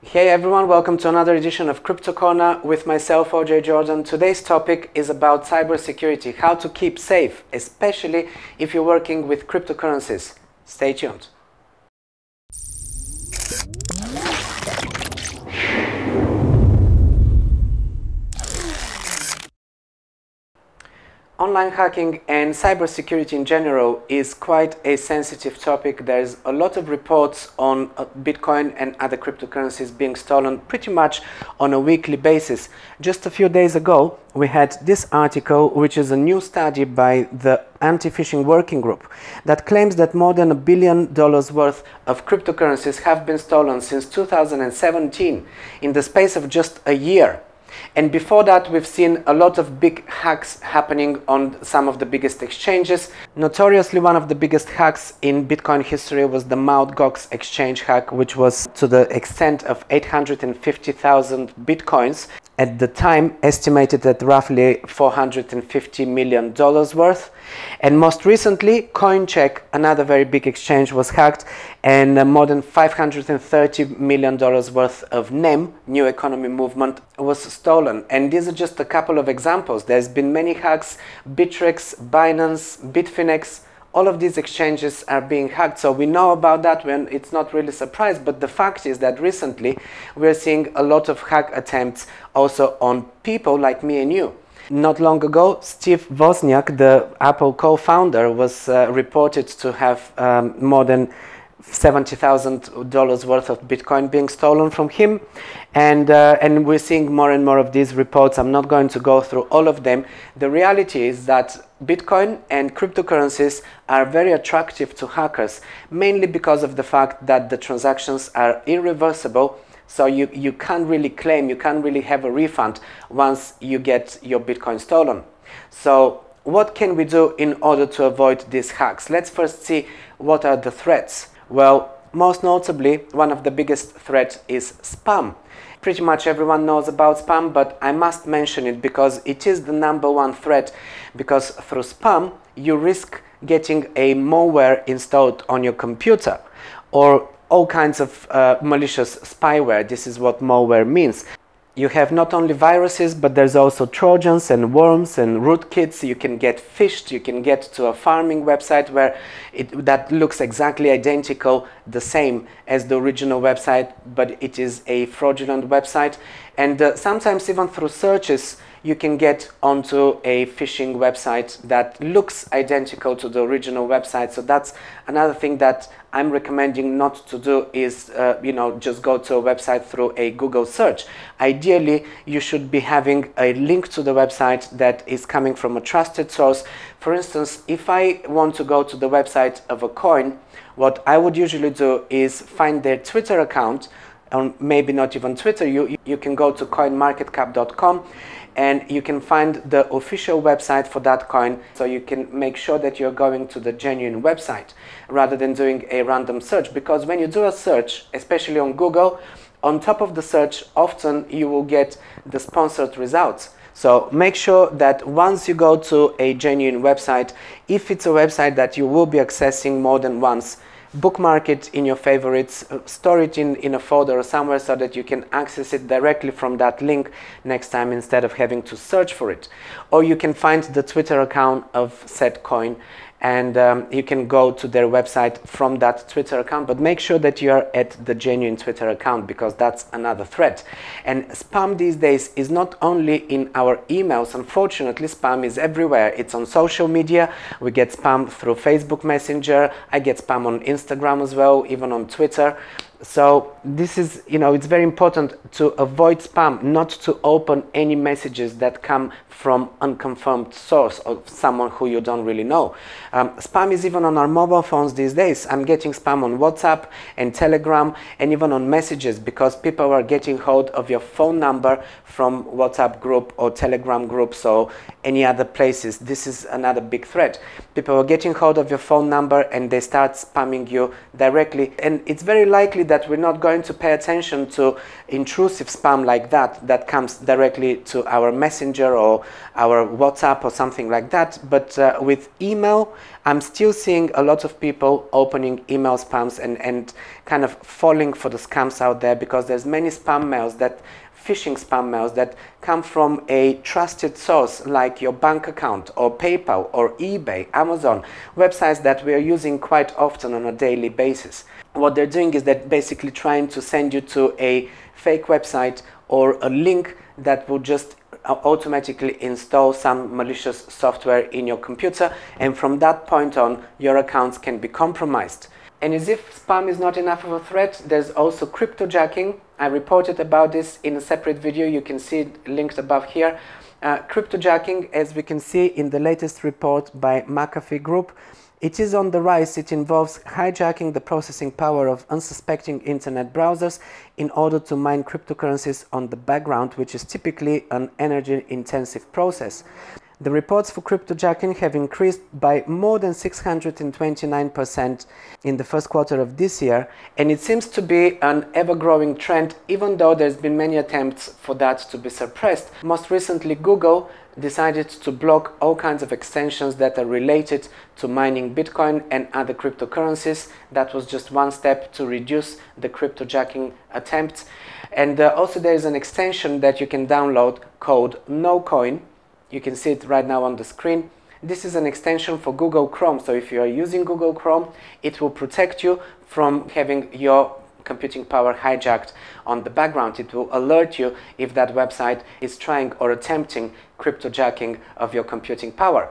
Hey everyone, welcome to another edition of Crypto Corner with myself, OJ Jordan. Today's topic is about cybersecurity, how to keep safe, especially if you're working with cryptocurrencies. Stay tuned. Online hacking and cybersecurity in general is quite a sensitive topic. There's a lot of reports on Bitcoin and other cryptocurrencies being stolen pretty much on a weekly basis. Just a few days ago, we had this article, which is a new study by the Anti-Phishing Working Group that claims that more than $1 billion worth of cryptocurrencies have been stolen since 2017 in the space of just a year. And before that, we've seen a lot of big hacks happening on some of the biggest exchanges. Notoriously, one of the biggest hacks in Bitcoin history was the Mt. Gox exchange hack, which was to the extent of 850,000 Bitcoins. At the time, estimated at roughly $450 million worth. And most recently, CoinCheck, another very big exchange, was hacked, and more than $530 million worth of NEM, New Economy Movement, was stolen. And these are just a couple of examples. There's been many hacks: Bittrex, Binance, Bitfinex. All of these exchanges are being hacked, so we know about that when it's not really a surprise. But the fact is that recently we're seeing a lot of hack attempts also on people like me and you. Not long ago, Steve Wozniak, the Apple co-founder, was reported to have more than $70,000 worth of Bitcoin being stolen from him, and we're seeing more and more of these reports. I'm not going to go through all of them. The reality is that Bitcoin and cryptocurrencies are very attractive to hackers, mainly because of the fact that the transactions are irreversible. So you can't really claim, you can't really have a refund once you get your Bitcoin stolen. So what can we do in order to avoid these hacks? Let's first see what are the threats. Well, most notably, one of the biggest threats is spam. Pretty much everyone knows about spam, but I must mention it because it is the #1 threat, because through spam you risk getting a malware installed on your computer, or all kinds of malicious spyware. This is what malware means. You have not only viruses, but there's also Trojans and worms and rootkits. You can get phished. You can get to a farming website where that looks exactly identical, the same as the original website, but it is a fraudulent website. And sometimes even through searches, you can get onto a phishing website that looks identical to the original website. So that's another thing that I'm recommending not to do, is just go to a website through a Google search. Ideally, you should be having a link to the website that is coming from a trusted source. For instance, if I want to go to the website of a coin, what I would usually do is find their Twitter account, or maybe not even Twitter. You can go to coinmarketcap.com and you can find the official website for that coin, so you can make sure that you're going to the genuine website rather than doing a random search. Because when you do a search, especially on Google, on top of the search, often you will get the sponsored results. So make sure that once you go to a genuine website, if it's a website that you will be accessing more than once, bookmark it in your favorites, store it in a folder or somewhere so that you can access it directly from that link next time instead of having to search for it. Or you can find the Twitter account of said coin, and you can go to their website from that Twitter account, but make sure that you are at the genuine Twitter account, because that's another threat. And spam these days is not only in our emails. Unfortunately, spam is everywhere. It's on social media. We get spam through Facebook Messenger. I get spam on Instagram as well, even on Twitter. So this is, it's very important to avoid spam, not to open any messages that come from unconfirmed source or someone who you don't really know. Spam is even on our mobile phones these days. I'm getting spam on WhatsApp and Telegram and even on messages, because people are getting hold of your phone number from WhatsApp group or Telegram groups or any other places. This is another big threat. People are getting hold of your phone number and they start spamming you directly, and it's very likely that that we're not going to pay attention to intrusive spam like that comes directly to our messenger or our WhatsApp or something like that. But with email, I'm still seeing a lot of people opening email spams and kind of falling for the scams out there, because there's many spam mails, that phishing spam mails that come from a trusted source like your bank account or PayPal or eBay, Amazon, websites that we are using quite often on a daily basis. What they're doing is they're basically trying to send you to a fake website or a link that will just automatically install some malicious software in your computer, and from that point on your accounts can be compromised. And as if spam is not enough of a threat, there's also cryptojacking. I reported about this in a separate video. You can see it linked above here. Cryptojacking, as we can see in the latest report by McAfee Group, it is on the rise. It involves hijacking the processing power of unsuspecting internet browsers in order to mine cryptocurrencies on the background, which is typically an energy-intensive process. The reports for cryptojacking have increased by more than 629% in the first quarter of this year, and it seems to be an ever-growing trend, even though there's been many attempts for that to be suppressed. Most recently, Google decided to block all kinds of extensions that are related to mining Bitcoin and other cryptocurrencies. That was just one step to reduce the cryptojacking attempts. And also there is an extension that you can download called NoCoin. You can see it right now on the screen. This is an extension for Google Chrome. So if you are using Google Chrome, it will protect you from having your computing power hijacked on the background. It will alert you if that website is trying or attempting cryptojacking of your computing power.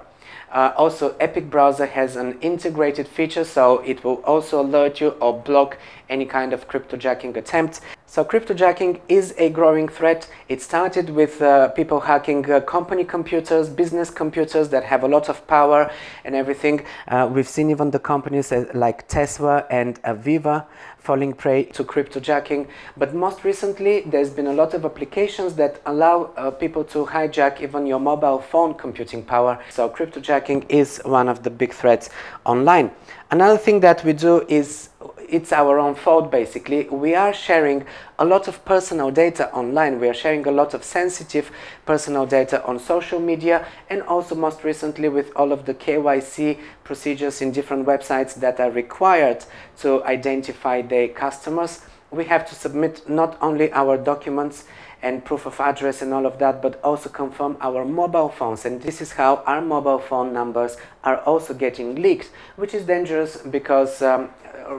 Also, Epic Browser has an integrated feature, so it will also alert you or block any kind of cryptojacking attempt. So cryptojacking is a growing threat. It started with people hacking company computers, business computers that have a lot of power and everything. We've seen even the companies like Tesla and Aviva falling prey to cryptojacking. But most recently, there's been a lot of applications that allow people to hijack even your mobile phone computing power. So cryptojacking is one of the big threats online. Another thing that we do is, it's our own fault basically. We are sharing a lot of personal data online. We are sharing a lot of sensitive personal data on social media, and also most recently with all of the KYC procedures in different websites that are required to identify their customers. We have to submit not only our documents and proof of address and all of that, but also confirm our mobile phones. And this is how our mobile phone numbers are also getting leaked, which is dangerous because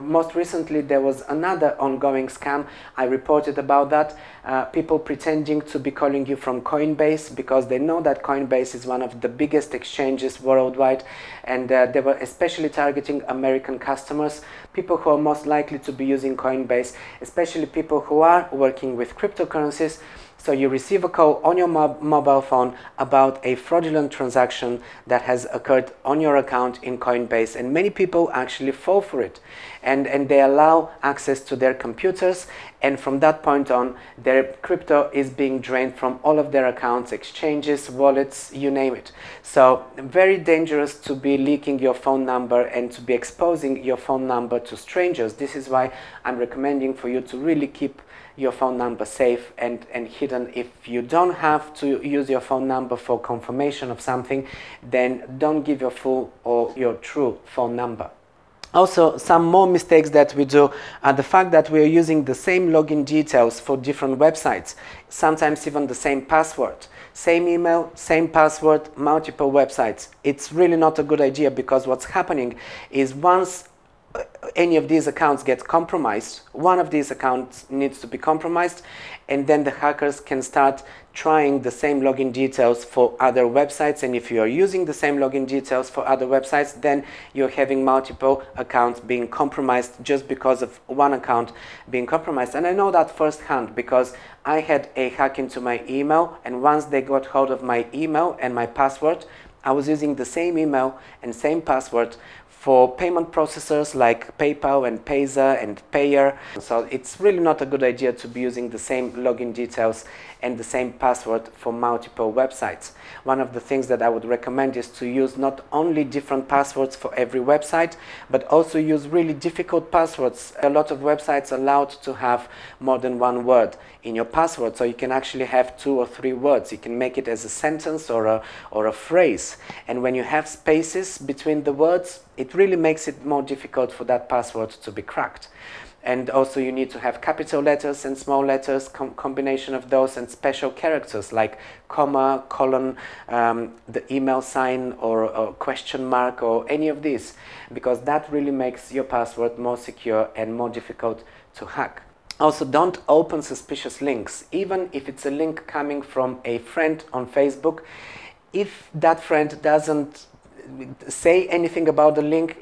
most recently there was another ongoing scam. I reported about that. People pretending to be calling you from Coinbase because they know that Coinbase is one of the biggest exchanges worldwide, and they were especially targeting American customers, people who are most likely to be using Coinbase, especially people who are working with cryptocurrencies. So you receive a call on your mobile phone about a fraudulent transaction that has occurred on your account in Coinbase, and many people actually fall for it, and they allow access to their computers, and from that point on their crypto is being drained from all of their accounts, exchanges, wallets, you name it. So very dangerous to be leaking your phone number and to be exposing your phone number to strangers. This is why I'm recommending for you to really keep your phone number safe and hidden. If you don't have to use your phone number for confirmation of something, then don't give your full or your true phone number. Also, some more mistakes that we do are the fact that we are using the same login details for different websites, sometimes even the same password, same email, same password, multiple websites. It's really not a good idea, because what's happening is once any of these accounts get compromised, one of these accounts needs to be compromised, and then the hackers can start trying the same login details for other websites. And if you are using the same login details for other websites, then you're having multiple accounts being compromised just because of one account being compromised. And I know that firsthand, because I had a hack into my email, and once they got hold of my email and my password, I was using the same email and same password for payment processors like PayPal and Payza and Payer. So it's really not a good idea to be using the same login details and the same password for multiple websites. One of the things that I would recommend is to use not only different passwords for every website, but also use really difficult passwords. A lot of websites are allowed to have more than one word in your password, so you can actually have 2 or 3 words. You can make it as a sentence or a phrase, and when you have spaces between the words, it really makes it more difficult for that password to be cracked. And also you need to have capital letters and small letters, combination of those, and special characters like comma, colon, the email sign, or question mark, or any of these, because that really makes your password more secure and more difficult to hack. Also, don't open suspicious links, even if it's a link coming from a friend on Facebook. If that friend doesn't say anything about the link,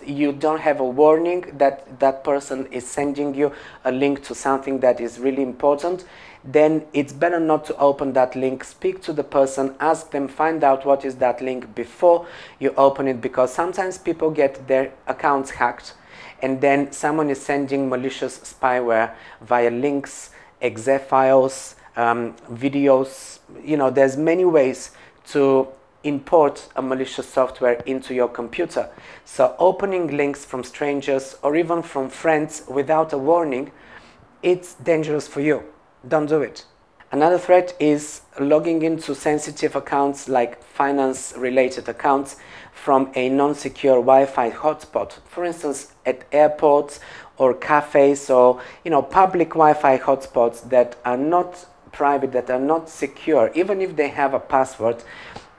you don't have a warning that that person is sending you a link to something that is really important, then it's better not to open that link. Speak to the person, ask them, find out what is that link before you open it, because sometimes people get their accounts hacked and then someone is sending malicious spyware via links, exe files, videos. You know, there's many ways to import a malicious software into your computer. So opening links from strangers or even from friends without a warning, it's dangerous for you. Don't do it. Another threat is logging into sensitive accounts like finance-related accounts from a non-secure Wi-Fi hotspot. For instance, at airports or cafes, or public Wi-Fi hotspots that are not private, that are not secure, even if they have a password.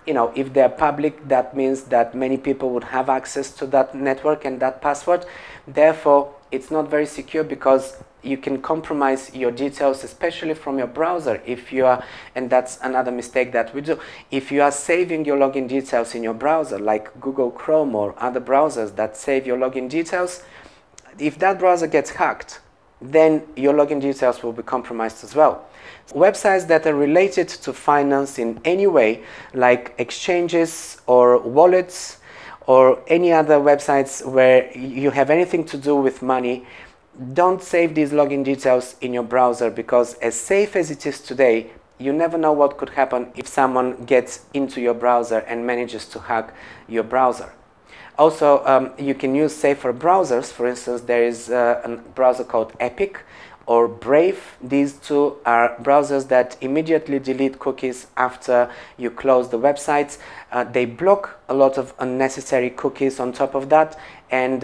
If they're public, that means that many people would have access to that network and that password. Therefore, it's not very secure, because you can compromise your details, especially from your browser. If you are, and that's another mistake that we do, if you are saving your login details in your browser, like Google Chrome or other browsers that save your login details, if that browser gets hacked, then your login details will be compromised as well. Websites that are related to finance in any way, like exchanges or wallets or any other websites where you have anything to do with money, don't save these login details in your browser, because as safe as it is today, you never know what could happen if someone gets into your browser and manages to hack your browser. Also, you can use safer browsers. For instance, there is a browser called Epic or Brave. These two are browsers that immediately delete cookies after you close the websites. They block a lot of unnecessary cookies on top of that, and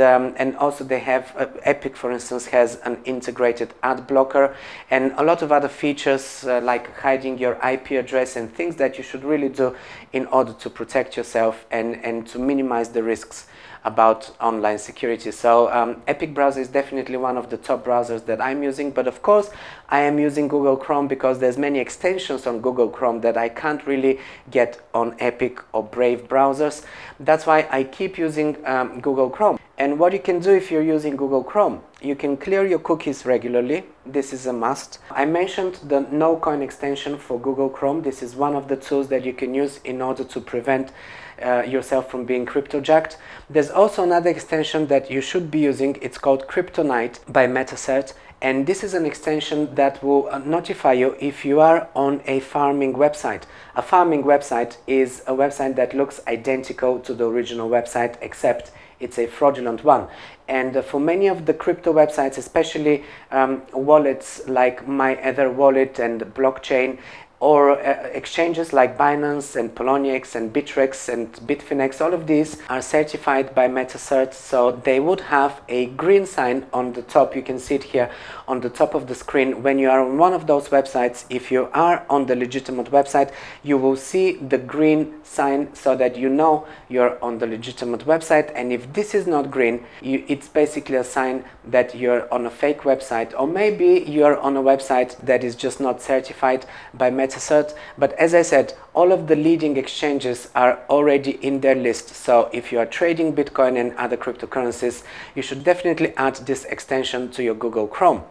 also they have Epic, for instance, has an integrated ad blocker and a lot of other features like hiding your IP address and things that you should really do in order to protect yourself and to minimize the risks about online security. So Epic browser is definitely one of the top browsers that I'm using, but of course I am using Google Chrome because there's many extensions on Google Chrome that I can't really get on Epic or Brave browsers. That's why I keep using Google Chrome. And what you can do if you're using Google Chrome, you can clear your cookies regularly. This is a must. I mentioned the NoCoin extension for Google Chrome. This is one of the tools that you can use in order to prevent yourself from being cryptojacked. There's also another extension that you should be using. It's called Kryptonite by MetaCert, and this is an extension that will notify you if you are on a farming website. A farming website is a website that looks identical to the original website, except it's a fraudulent one. And for many of the crypto websites, especially wallets like My Ether Wallet and Blockchain, or exchanges like Binance and Poloniex and Bittrex and Bitfinex, all of these are certified by MetaCert, so they would have a green sign on the top. You can see it here on the top of the screen. When you are on one of those websites, if you are on the legitimate website, you will see the green sign so that you know you're on the legitimate website. And if this is not green, it's basically a sign that you're on a fake website, or maybe you're on a website that is just not certified by MetaCert. But as I said, all of the leading exchanges are already in their list. So if you are trading Bitcoin and other cryptocurrencies, you should definitely add this extension to your Google Chrome.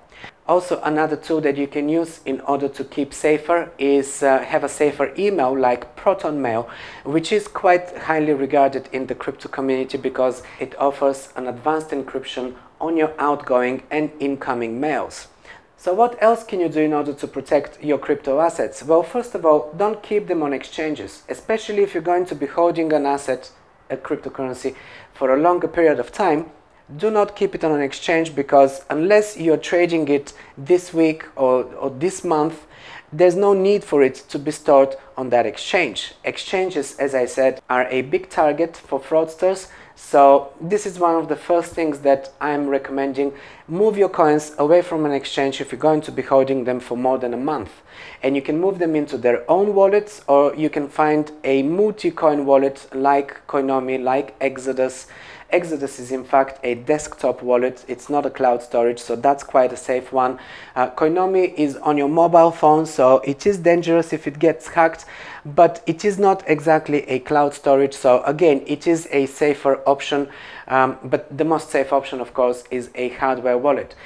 Also, another tool that you can use in order to keep safer is have a safer email like Proton Mail, which is quite highly regarded in the crypto community because it offers an advanced encryption on your outgoing and incoming mails. So what else can you do in order to protect your crypto assets? Well, first of all, don't keep them on exchanges, especially if you're going to be holding an asset, a cryptocurrency, for a longer period of time. Do not keep it on an exchange, because unless you're trading it this week or this month, there's no need for it to be stored on that exchange. Exchanges, as I said, are a big target for fraudsters. So this is one of the first things that I'm recommending. Move your coins away from an exchange if you're going to be holding them for more than a month. And you can move them into their own wallets, or you can find a multi-coin wallet like Coinomi, like Exodus. Exodus is in fact a desktop wallet. It's not a cloud storage, so that's quite a safe one. Coinomi is on your mobile phone, so it is dangerous if it gets hacked, but it is not exactly a cloud storage, so again, it is a safer option. But the most safe option, of course, is a hardware wallet.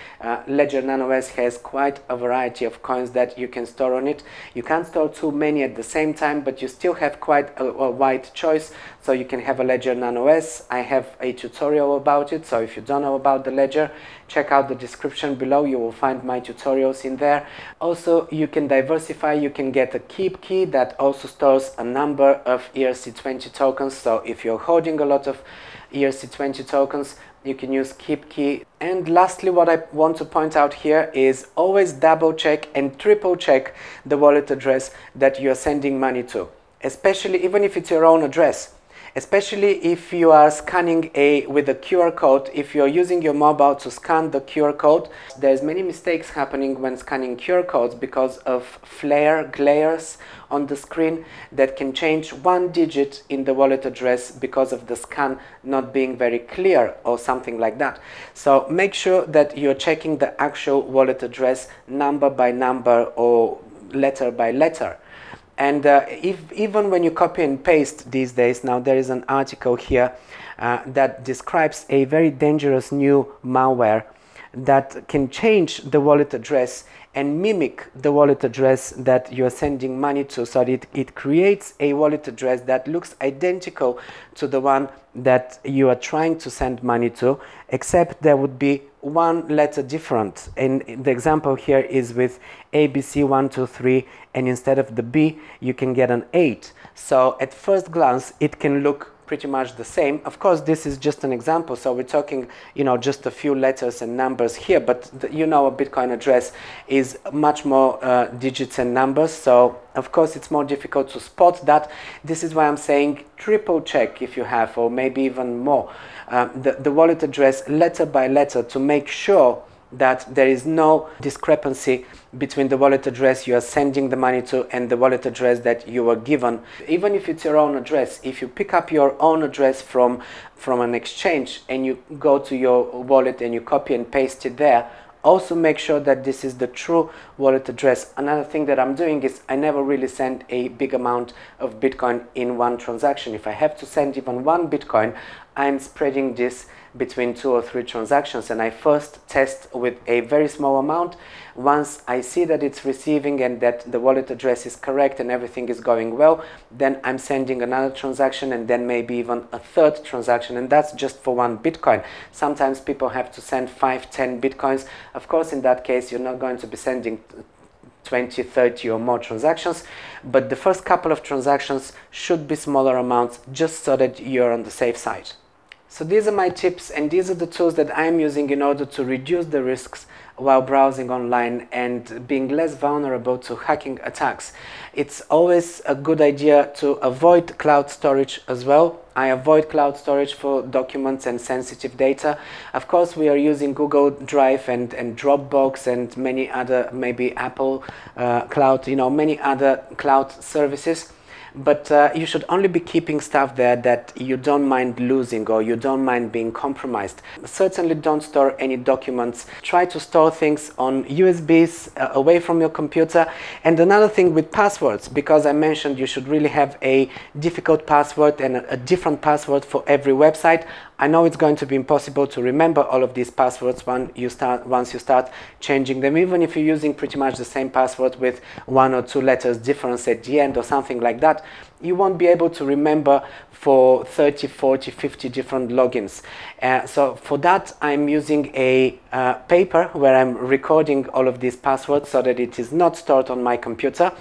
Ledger Nano S has quite a variety of coins that you can store on it. You can't store too many at the same time, but you still have quite a wide choice. So you can have a Ledger Nano S. I have a tutorial about it, so if you don't know about the Ledger, check out the description below. You will find my tutorials in there. Also, you can diversify. You can get a Keep key that also stores a number of ERC20 tokens. So if you're holding a lot of ERC20 tokens, you can use Keep key. And lastly, what I want to point out here is always double check and triple check the wallet address that you're sending money to, especially even if it's your own address. Especially if you are scanning with a QR code. If you're using your mobile to scan the QR code, there's many mistakes happening when scanning QR codes because of glares on the screen that can change one digit in the wallet address because of the scan not being very clear or something like that. So make sure that you're checking the actual wallet address number by number or letter by letter. And even when you copy and paste these days, now there is an article here that describes a very dangerous new malware that can change the wallet address and mimic the wallet address that you're sending money to. So it creates a wallet address that looks identical to the one that you are trying to send money to, except there would be one letter different. And the example here is with ABC123, and instead of the B, you can get an 8. So at first glance, it can look pretty much the same. Of course, this is just an example, so we're talking, just a few letters and numbers here, but a Bitcoin address is much more digits and numbers, so of course it's more difficult to spot that. This is why I'm saying triple check if you have, or maybe even more, the wallet address letter by letter to make sure that there is no discrepancy between the wallet address you are sending the money to and the wallet address that you were given. Even if it's your own address, if you pick up your own address from an exchange and you go to your wallet and you copy and paste it there, also make sure that this is the true wallet address. Another thing that I'm doing is I never really send a big amount of Bitcoin in one transaction. If I have to send even one Bitcoin, I'm spreading this between 2 or 3 transactions, and I first test with a very small amount. Once I see that it's receiving and that the wallet address is correct and everything is going well, then I'm sending another transaction and then maybe even a third transaction, and that's just for one Bitcoin. Sometimes people have to send 5, 10 Bitcoins. Of course, in that case, you're not going to be sending 20, 30 or more transactions, but the first couple of transactions should be smaller amounts, just so that you're on the safe side. So these are my tips, and these are the tools that I'm using in order to reduce the risks while browsing online and being less vulnerable to hacking attacks. It's always a good idea to avoid cloud storage as well. I avoid cloud storage for documents and sensitive data. Of course, we are using Google Drive and Dropbox and many other, maybe Apple Cloud, many other cloud services. But you should only be keeping stuff there that you don't mind losing or you don't mind being compromised. Certainly don't store any documents. Try to store things on USBs away from your computer. And another thing with passwords, because I mentioned you should really have a difficult password and a different password for every website, I know it's going to be impossible to remember all of these passwords once you start changing them, even if you're using pretty much the same password with 1 or 2 letters difference at the end or something like that. You won't be able to remember for 30, 40, 50 different logins. So for that, I'm using a paper where I'm recording all of these passwords so that it is not stored on my computer.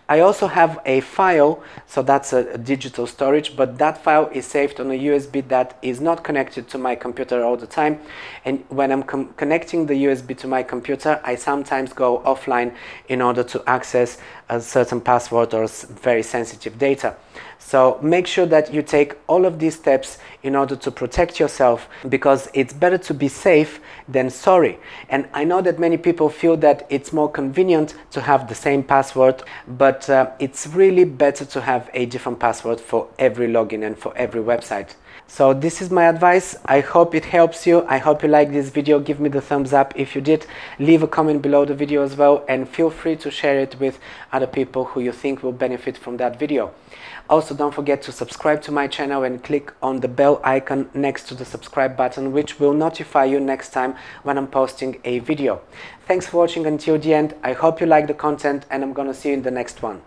I also have a file, so that's a digital storage, but that file is saved on a USB that is not connected to my computer all the time. And when I'm connecting the USB to my computer, I sometimes go offline in order to access a certain password or very sensitive data. So make sure that you take all of these steps in order to protect yourself, because it's better to be safe than sorry. And I know that many people feel that it's more convenient to have the same password, but it's really better to have a different password for every login and for every website. So this is my advice. I hope it helps you. I hope you like this video. Give me the thumbs up if you did. Leave a comment below the video as well, and feel free to share it with other people who you think will benefit from that video. Also, don't forget to subscribe to my channel and click on the bell icon next to the subscribe button, which will notify you next time when I'm posting a video. Thanks for watching until the end. I hope you like the content, and I'm gonna see you in the next one.